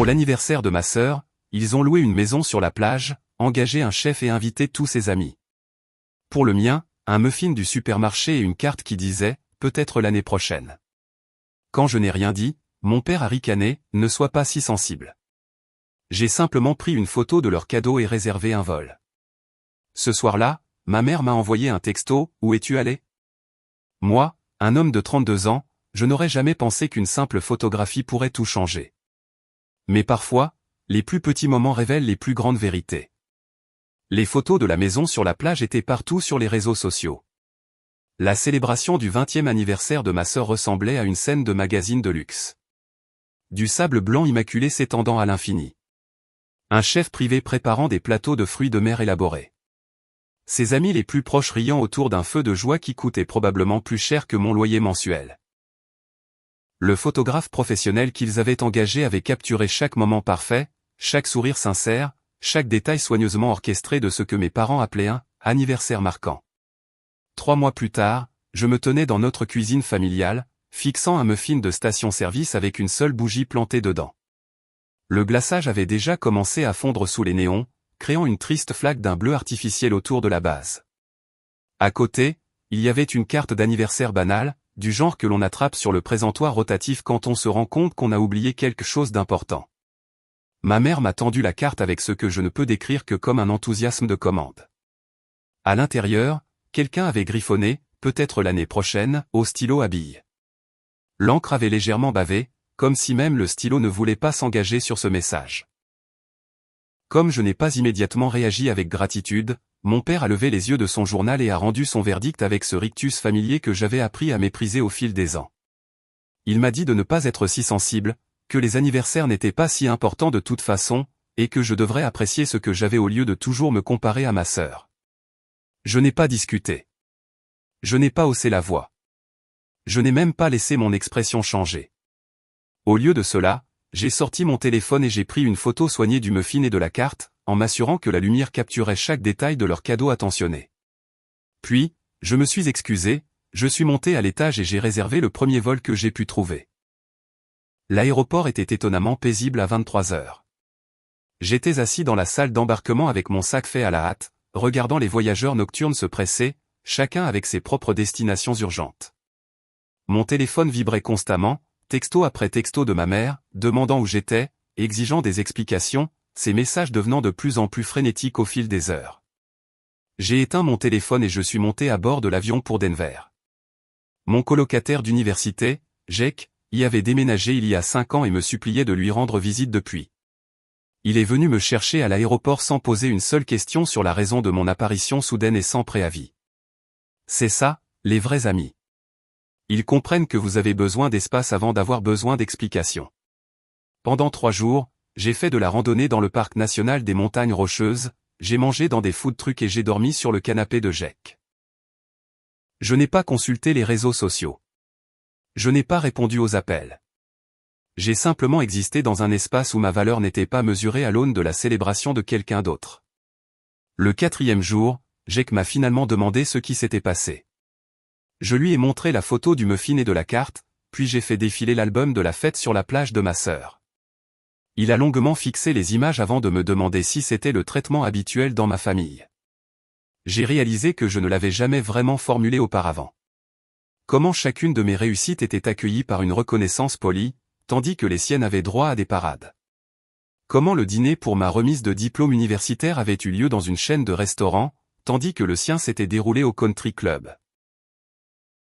Pour l'anniversaire de ma sœur, ils ont loué une maison sur la plage, engagé un chef et invité tous ses amis. Pour le mien, un muffin du supermarché et une carte qui disait « peut-être l'année prochaine ». Quand je n'ai rien dit, mon père a ricané « ne sois pas si sensible ». J'ai simplement pris une photo de leur cadeau et réservé un vol. Ce soir-là, ma mère m'a envoyé un texto « Où es-tu allé ?» Moi, un homme de 32 ans, je n'aurais jamais pensé qu'une simple photographie pourrait tout changer. Mais parfois, les plus petits moments révèlent les plus grandes vérités. Les photos de la maison sur la plage étaient partout sur les réseaux sociaux. La célébration du 20e anniversaire de ma sœur ressemblait à une scène de magazine de luxe. Du sable blanc immaculé s'étendant à l'infini. Un chef privé préparant des plateaux de fruits de mer élaborés. Ses amis les plus proches riant autour d'un feu de joie qui coûtait probablement plus cher que mon loyer mensuel. Le photographe professionnel qu'ils avaient engagé avait capturé chaque moment parfait, chaque sourire sincère, chaque détail soigneusement orchestré de ce que mes parents appelaient un « anniversaire marquant ». 3 mois plus tard, je me tenais dans notre cuisine familiale, fixant un muffin de station-service avec une seule bougie plantée dedans. Le glaçage avait déjà commencé à fondre sous les néons, créant une triste flaque d'un bleu artificiel autour de la base. À côté, il y avait une carte d'anniversaire banale, du genre que l'on attrape sur le présentoir rotatif quand on se rend compte qu'on a oublié quelque chose d'important. Ma mère m'a tendu la carte avec ce que je ne peux décrire que comme un enthousiasme de commande. À l'intérieur, quelqu'un avait griffonné, peut-être l'année prochaine, au stylo à billes. L'encre avait légèrement bavé, comme si même le stylo ne voulait pas s'engager sur ce message. Comme je n'ai pas immédiatement réagi avec gratitude, mon père a levé les yeux de son journal et a rendu son verdict avec ce rictus familier que j'avais appris à mépriser au fil des ans. Il m'a dit de ne pas être si sensible, que les anniversaires n'étaient pas si importants de toute façon, et que je devrais apprécier ce que j'avais au lieu de toujours me comparer à ma sœur. Je n'ai pas discuté. Je n'ai pas haussé la voix. Je n'ai même pas laissé mon expression changer. Au lieu de cela, j'ai sorti mon téléphone et j'ai pris une photo soignée du muffin et de la carte, en m'assurant que la lumière capturait chaque détail de leur cadeau attentionné. Puis, je me suis excusé, je suis monté à l'étage et j'ai réservé le premier vol que j'ai pu trouver. L'aéroport était étonnamment paisible à 23 heures. J'étais assis dans la salle d'embarquement avec mon sac fait à la hâte, regardant les voyageurs nocturnes se presser, chacun avec ses propres destinations urgentes. Mon téléphone vibrait constamment, texto après texto de ma mère, demandant où j'étais, exigeant des explications, ces messages devenant de plus en plus frénétiques au fil des heures. J'ai éteint mon téléphone et je suis monté à bord de l'avion pour Denver. Mon colocataire d'université, Jake, y avait déménagé il y a 5 ans et me suppliait de lui rendre visite depuis. Il est venu me chercher à l'aéroport sans poser une seule question sur la raison de mon apparition soudaine et sans préavis. C'est ça, les vrais amis. Ils comprennent que vous avez besoin d'espace avant d'avoir besoin d'explications. Pendant 3 jours, j'ai fait de la randonnée dans le parc national des Montagnes Rocheuses, j'ai mangé dans des food trucks et j'ai dormi sur le canapé de Jake. Je n'ai pas consulté les réseaux sociaux. Je n'ai pas répondu aux appels. J'ai simplement existé dans un espace où ma valeur n'était pas mesurée à l'aune de la célébration de quelqu'un d'autre. Le 4e jour, Jake m'a finalement demandé ce qui s'était passé. Je lui ai montré la photo du muffin et de la carte, puis j'ai fait défiler l'album de la fête sur la plage de ma sœur. Il a longuement fixé les images avant de me demander si c'était le traitement habituel dans ma famille. J'ai réalisé que je ne l'avais jamais vraiment formulé auparavant. Comment chacune de mes réussites était accueillie par une reconnaissance polie, tandis que les siennes avaient droit à des parades. Comment le dîner pour ma remise de diplôme universitaire avait eu lieu dans une chaîne de restaurants, tandis que le sien s'était déroulé au country club.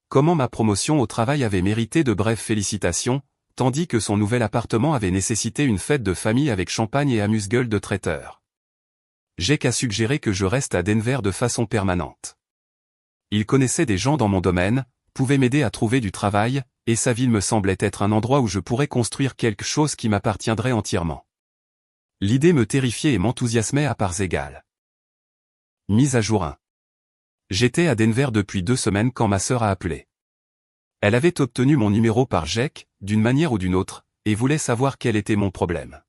Comment ma promotion au travail avait mérité de brèves félicitations, tandis que son nouvel appartement avait nécessité une fête de famille avec champagne et amuse-gueule de traiteur. Jake a suggéré que je reste à Denver de façon permanente. Il connaissait des gens dans mon domaine, pouvait m'aider à trouver du travail, et sa ville me semblait être un endroit où je pourrais construire quelque chose qui m'appartiendrait entièrement. L'idée me terrifiait et m'enthousiasmait à parts égales. Mise à jour 1. J'étais à Denver depuis 2 semaines quand ma sœur a appelé. Elle avait obtenu mon numéro par Jake, d'une manière ou d'une autre, et voulait savoir quel était mon problème.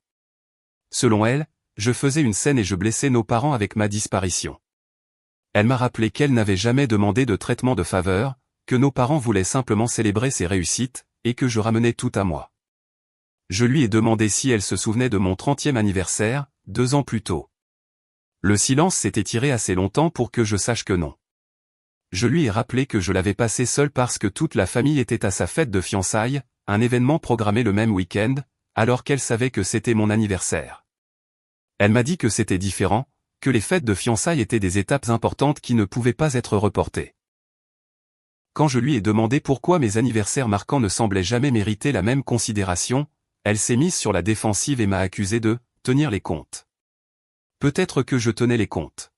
Selon elle, je faisais une scène et je blessais nos parents avec ma disparition. Elle m'a rappelé qu'elle n'avait jamais demandé de traitement de faveur, que nos parents voulaient simplement célébrer ses réussites, et que je ramenais tout à moi. Je lui ai demandé si elle se souvenait de mon 30e anniversaire, 2 ans plus tôt. Le silence s'est étiré assez longtemps pour que je sache que non. Je lui ai rappelé que je l'avais passé seul parce que toute la famille était à sa fête de fiançailles, un événement programmé le même week-end, alors qu'elle savait que c'était mon anniversaire. Elle m'a dit que c'était différent, que les fêtes de fiançailles étaient des étapes importantes qui ne pouvaient pas être reportées. Quand je lui ai demandé pourquoi mes anniversaires marquants ne semblaient jamais mériter la même considération, elle s'est mise sur la défensive et m'a accusé de « tenir les comptes ». Peut-être que je tenais les comptes.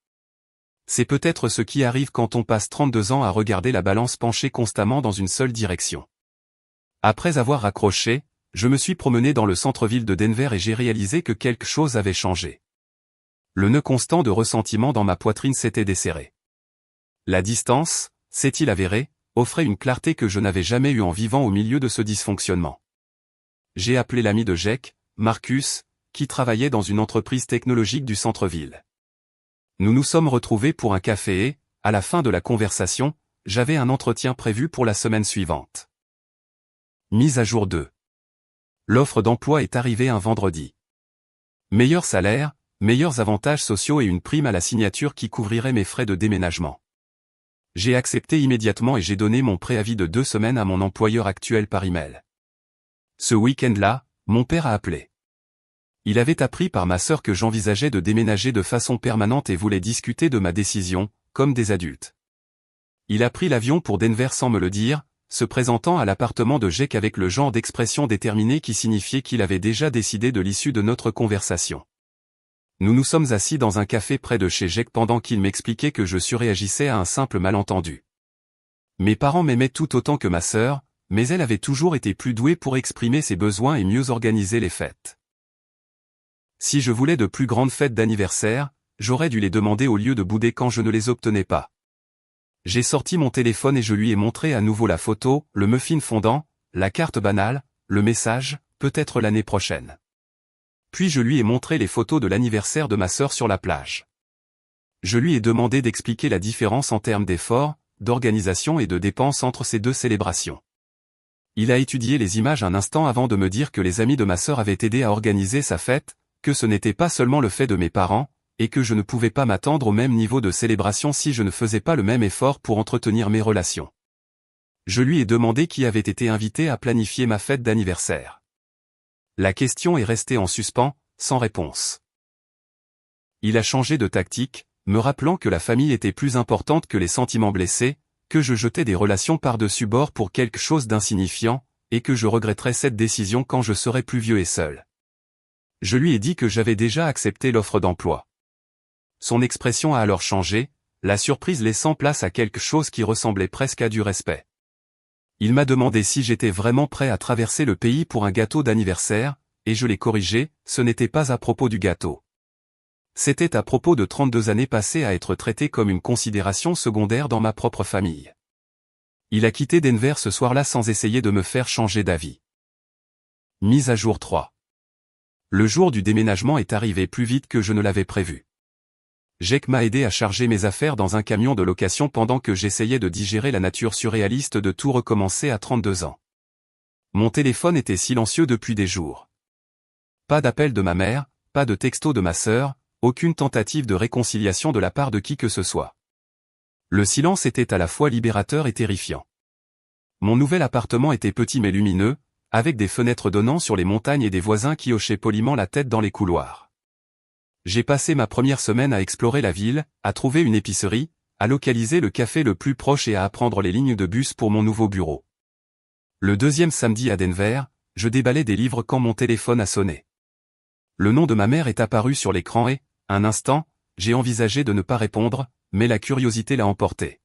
C'est peut-être ce qui arrive quand on passe 32 ans à regarder la balance pencher constamment dans une seule direction. Après avoir raccroché, je me suis promené dans le centre-ville de Denver et j'ai réalisé que quelque chose avait changé. Le nœud constant de ressentiment dans ma poitrine s'était desserré. La distance, s'est-il avéré, offrait une clarté que je n'avais jamais eue en vivant au milieu de ce dysfonctionnement. J'ai appelé l'ami de Jake, Marcus, qui travaillait dans une entreprise technologique du centre-ville. Nous nous sommes retrouvés pour un café et, à la fin de la conversation, j'avais un entretien prévu pour la semaine suivante. Mise à jour 2. L'offre d'emploi est arrivée un vendredi. Meilleur salaire, meilleurs avantages sociaux et une prime à la signature qui couvrirait mes frais de déménagement. J'ai accepté immédiatement et j'ai donné mon préavis de 2 semaines à mon employeur actuel par email. Ce week-end-là, mon père a appelé. Il avait appris par ma sœur que j'envisageais de déménager de façon permanente et voulait discuter de ma décision, comme des adultes. Il a pris l'avion pour Denver sans me le dire, se présentant à l'appartement de Jake avec le genre d'expression déterminée qui signifiait qu'il avait déjà décidé de l'issue de notre conversation. Nous nous sommes assis dans un café près de chez Jake pendant qu'il m'expliquait que je surréagissais à un simple malentendu. Mes parents m'aimaient tout autant que ma sœur, mais elle avait toujours été plus douée pour exprimer ses besoins et mieux organiser les fêtes. Si je voulais de plus grandes fêtes d'anniversaire, j'aurais dû les demander au lieu de bouder quand je ne les obtenais pas. J'ai sorti mon téléphone et je lui ai montré à nouveau la photo, le muffin fondant, la carte banale, le message, peut-être l'année prochaine. Puis je lui ai montré les photos de l'anniversaire de ma sœur sur la plage. Je lui ai demandé d'expliquer la différence en termes d'efforts, d'organisation et de dépenses entre ces deux célébrations. Il a étudié les images un instant avant de me dire que les amis de ma sœur avaient aidé à organiser sa fête, que ce n'était pas seulement le fait de mes parents, et que je ne pouvais pas m'attendre au même niveau de célébration si je ne faisais pas le même effort pour entretenir mes relations. Je lui ai demandé qui avait été invité à planifier ma fête d'anniversaire. La question est restée en suspens, sans réponse. Il a changé de tactique, me rappelant que la famille était plus importante que les sentiments blessés, que je jetais des relations par-dessus bord pour quelque chose d'insignifiant, et que je regretterais cette décision quand je serais plus vieux et seul. Je lui ai dit que j'avais déjà accepté l'offre d'emploi. Son expression a alors changé, la surprise laissant place à quelque chose qui ressemblait presque à du respect. Il m'a demandé si j'étais vraiment prêt à traverser le pays pour un gâteau d'anniversaire, et je l'ai corrigé, ce n'était pas à propos du gâteau. C'était à propos de 32 années passées à être traité comme une considération secondaire dans ma propre famille. Il a quitté Denver ce soir-là sans essayer de me faire changer d'avis. Mise à jour 3. Le jour du déménagement est arrivé plus vite que je ne l'avais prévu. Jake m'a aidé à charger mes affaires dans un camion de location pendant que j'essayais de digérer la nature surréaliste de tout recommencer à 32 ans. Mon téléphone était silencieux depuis des jours. Pas d'appel de ma mère, pas de texto de ma sœur, aucune tentative de réconciliation de la part de qui que ce soit. Le silence était à la fois libérateur et terrifiant. Mon nouvel appartement était petit mais lumineux, avec des fenêtres donnant sur les montagnes et des voisins qui hochaient poliment la tête dans les couloirs. J'ai passé ma première semaine à explorer la ville, à trouver une épicerie, à localiser le café le plus proche et à apprendre les lignes de bus pour mon nouveau bureau. Le deuxième samedi à Denver, je déballais des livres quand mon téléphone a sonné. Le nom de ma mère est apparu sur l'écran et, un instant, j'ai envisagé de ne pas répondre, mais la curiosité l'a emporté.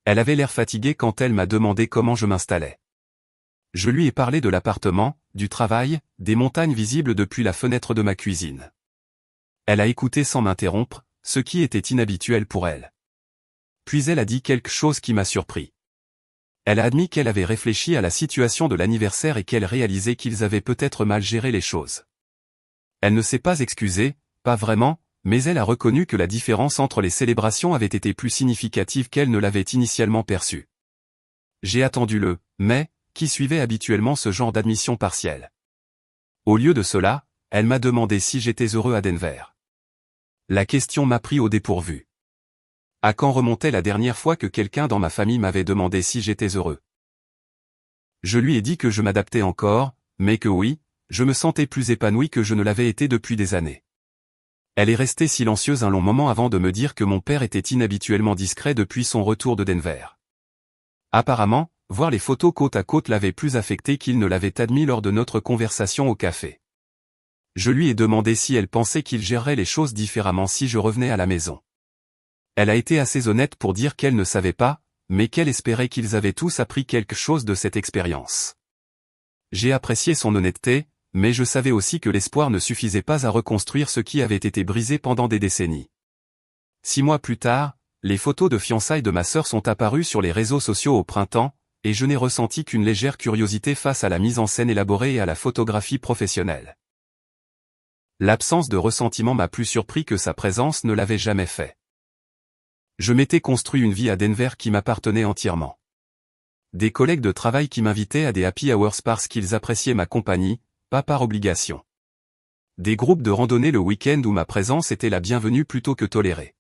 Elle avait l'air fatiguée quand elle m'a demandé comment je m'installais. Je lui ai parlé de l'appartement, du travail, des montagnes visibles depuis la fenêtre de ma cuisine. Elle a écouté sans m'interrompre, ce qui était inhabituel pour elle. Puis elle a dit quelque chose qui m'a surpris. Elle a admis qu'elle avait réfléchi à la situation de l'anniversaire et qu'elle réalisait qu'ils avaient peut-être mal géré les choses. Elle ne s'est pas excusée, pas vraiment, mais elle a reconnu que la différence entre les célébrations avait été plus significative qu'elle ne l'avait initialement perçue. J'ai attendu le « mais » qui suivait habituellement ce genre d'admission partielle. Au lieu de cela, elle m'a demandé si j'étais heureux à Denver. La question m'a pris au dépourvu. À quand remontait la dernière fois que quelqu'un dans ma famille m'avait demandé si j'étais heureux? Je lui ai dit que je m'adaptais encore, mais que oui, je me sentais plus épanoui que je ne l'avais été depuis des années. Elle est restée silencieuse un long moment avant de me dire que mon père était inhabituellement discret depuis son retour de Denver. Apparemment, voir les photos côte à côte l'avait plus affecté qu'il ne l'avait admis lors de notre conversation au café. Je lui ai demandé si elle pensait qu'il gérerait les choses différemment si je revenais à la maison. Elle a été assez honnête pour dire qu'elle ne savait pas, mais qu'elle espérait qu'ils avaient tous appris quelque chose de cette expérience. J'ai apprécié son honnêteté, mais je savais aussi que l'espoir ne suffisait pas à reconstruire ce qui avait été brisé pendant des décennies. 6 mois plus tard, les photos de fiançailles de ma sœur sont apparues sur les réseaux sociaux au printemps, et je n'ai ressenti qu'une légère curiosité face à la mise en scène élaborée et à la photographie professionnelle. L'absence de ressentiment m'a plus surpris que sa présence ne l'avait jamais fait. Je m'étais construit une vie à Denver qui m'appartenait entièrement. Des collègues de travail qui m'invitaient à des happy hours parce qu'ils appréciaient ma compagnie, pas par obligation. Des groupes de randonnée le week-end où ma présence était la bienvenue plutôt que tolérée.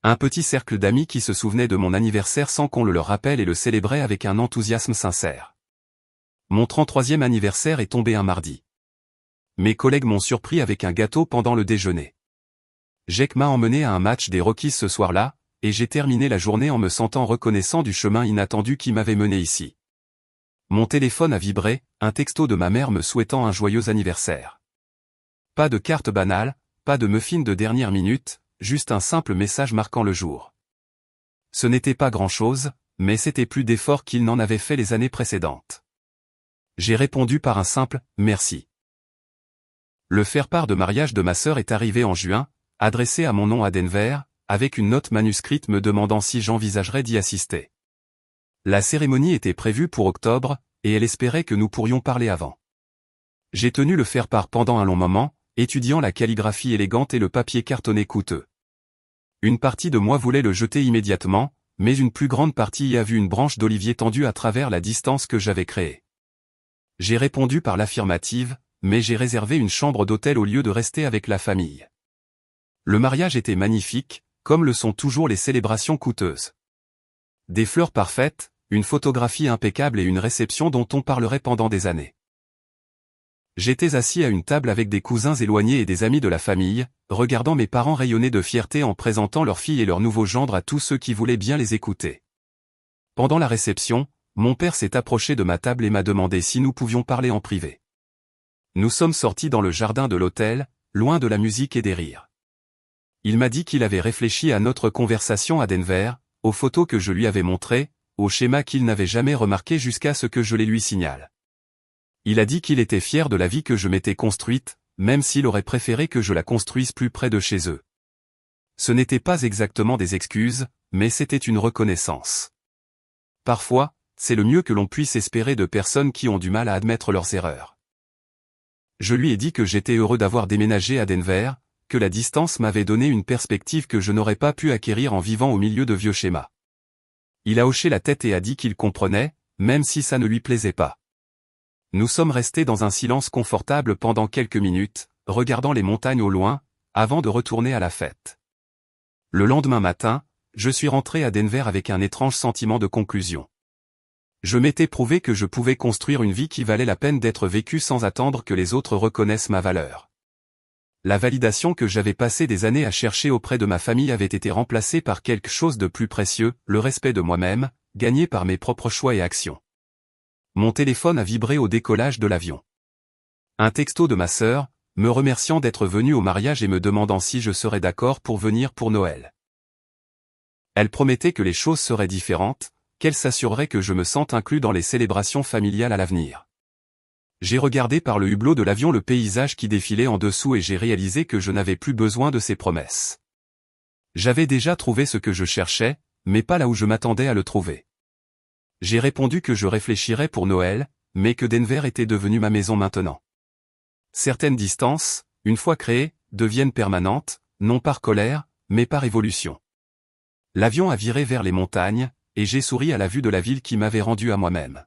Un petit cercle d'amis qui se souvenaient de mon anniversaire sans qu'on le leur rappelle et le célébrait avec un enthousiasme sincère. Mon 33e anniversaire est tombé un mardi. Mes collègues m'ont surpris avec un gâteau pendant le déjeuner. Jake m'a emmené à un match des Rockies ce soir-là, et j'ai terminé la journée en me sentant reconnaissant du chemin inattendu qui m'avait mené ici. Mon téléphone a vibré, un texto de ma mère me souhaitant un joyeux anniversaire. Pas de carte banale, pas de muffin de dernière minute, juste un simple message marquant le jour. Ce n'était pas grand-chose, mais c'était plus d'efforts qu'il n'en avait fait les années précédentes. J'ai répondu par un simple « merci ». Le faire-part de mariage de ma sœur est arrivé en juin, adressé à mon nom à Denver, avec une note manuscrite me demandant si j'envisagerais d'y assister. La cérémonie était prévue pour octobre, et elle espérait que nous pourrions parler avant. J'ai tenu le faire-part pendant un long moment, étudiant la calligraphie élégante et le papier cartonné coûteux. Une partie de moi voulait le jeter immédiatement, mais une plus grande partie y a vu une branche d'olivier tendue à travers la distance que j'avais créée. J'ai répondu par l'affirmative, mais j'ai réservé une chambre d'hôtel au lieu de rester avec la famille. Le mariage était magnifique, comme le sont toujours les célébrations coûteuses. Des fleurs parfaites, une photographie impeccable et une réception dont on parlerait pendant des années. J'étais assis à une table avec des cousins éloignés et des amis de la famille, regardant mes parents rayonner de fierté en présentant leur fille et leur nouveau gendre à tous ceux qui voulaient bien les écouter. Pendant la réception, mon père s'est approché de ma table et m'a demandé si nous pouvions parler en privé. Nous sommes sortis dans le jardin de l'hôtel, loin de la musique et des rires. Il m'a dit qu'il avait réfléchi à notre conversation à Denver, aux photos que je lui avais montrées, au schéma qu'il n'avait jamais remarqué jusqu'à ce que je les lui signale. Il a dit qu'il était fier de la vie que je m'étais construite, même s'il aurait préféré que je la construise plus près de chez eux. Ce n'était pas exactement des excuses, mais c'était une reconnaissance. Parfois, c'est le mieux que l'on puisse espérer de personnes qui ont du mal à admettre leurs erreurs. Je lui ai dit que j'étais heureux d'avoir déménagé à Denver, que la distance m'avait donné une perspective que je n'aurais pas pu acquérir en vivant au milieu de vieux schémas. Il a hoché la tête et a dit qu'il comprenait, même si ça ne lui plaisait pas. Nous sommes restés dans un silence confortable pendant quelques minutes, regardant les montagnes au loin, avant de retourner à la fête. Le lendemain matin, je suis rentré à Denver avec un étrange sentiment de conclusion. Je m'étais prouvé que je pouvais construire une vie qui valait la peine d'être vécue sans attendre que les autres reconnaissent ma valeur. La validation que j'avais passé des années à chercher auprès de ma famille avait été remplacée par quelque chose de plus précieux, le respect de moi-même, gagné par mes propres choix et actions. Mon téléphone a vibré au décollage de l'avion. Un texto de ma sœur, me remerciant d'être venue au mariage et me demandant si je serais d'accord pour venir pour Noël. Elle promettait que les choses seraient différentes, qu'elle s'assurerait que je me sente inclus dans les célébrations familiales à l'avenir. J'ai regardé par le hublot de l'avion le paysage qui défilait en dessous et j'ai réalisé que je n'avais plus besoin de ces promesses. J'avais déjà trouvé ce que je cherchais, mais pas là où je m'attendais à le trouver. J'ai répondu que je réfléchirais pour Noël, mais que Denver était devenu ma maison maintenant. Certaines distances, une fois créées, deviennent permanentes, non par colère, mais par évolution. L'avion a viré vers les montagnes, et j'ai souri à la vue de la ville qui m'avait rendu à moi-même.